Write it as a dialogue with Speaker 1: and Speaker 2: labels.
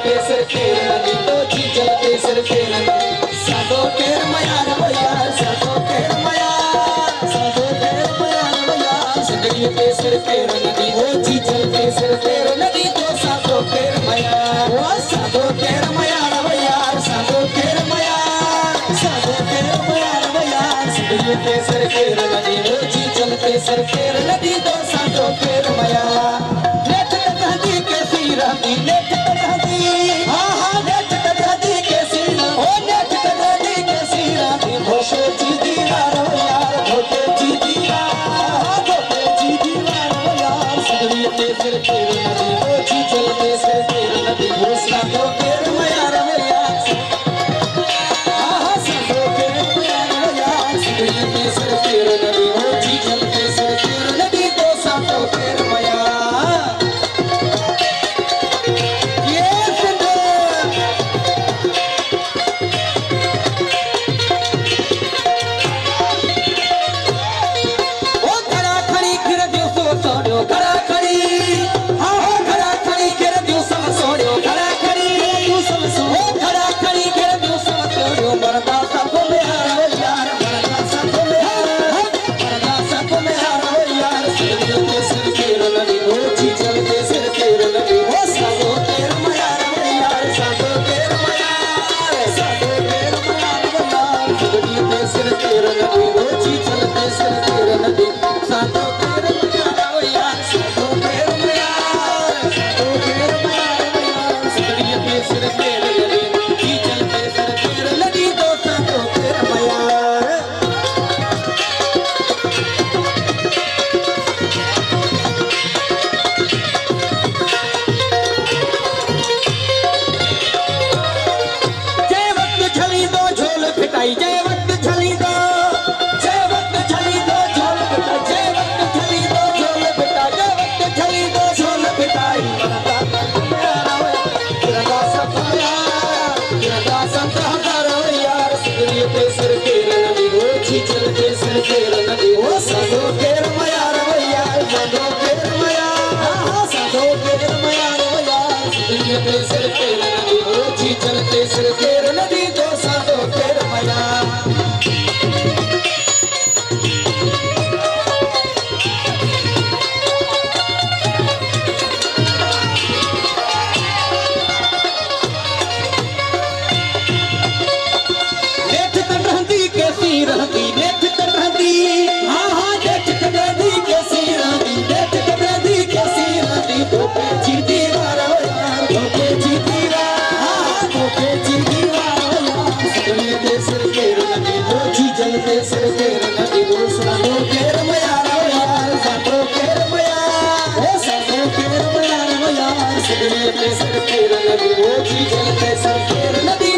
Speaker 1: चलते सर केर नदी तो जी चलते सर केर साधो केर मया रवया साधो केर मया साधो केर मया रवया जिंदगी के सर केर नदी हो जी चलते सर केर नदी तो साधो केर मया वो साधो केर मया रवया साधो केर मया साधो केर मया रवया जिंदगी के सर केर नदी हो जी चलते सर केर नदी तो साधो केर मया नेठ तहदी के सीरती नेठ तहदी हाँ हाँ नेठ तहदी के सीर ओ नेठ तहदी के सीरती भोशे जी दीवार यार भोटे जी दीवार भोटे जी दीवार यार सगरी के सिर केर नदी ओ जी चलते सिर केर नदी हो साधो केर मया रवैया हाँ हाँ साधो केर मया रवैया सगरी के सिर केर नदी हो जी चलते सिर केर नदी तो साधो केर मया चलते सर केर नदी हो साधो केर मया रवैया साधो केर मया हाँ साधो केर मया रवैया चलते सर केर नदी हो जी चलते सर केर नदी तो साधो केर मया चलते सर केर नदी हो साधो केर मया रवैया साधो केर मया हो साधो केर मया रवैया चलते सर केर नदी हो जी चलते सर केर नदी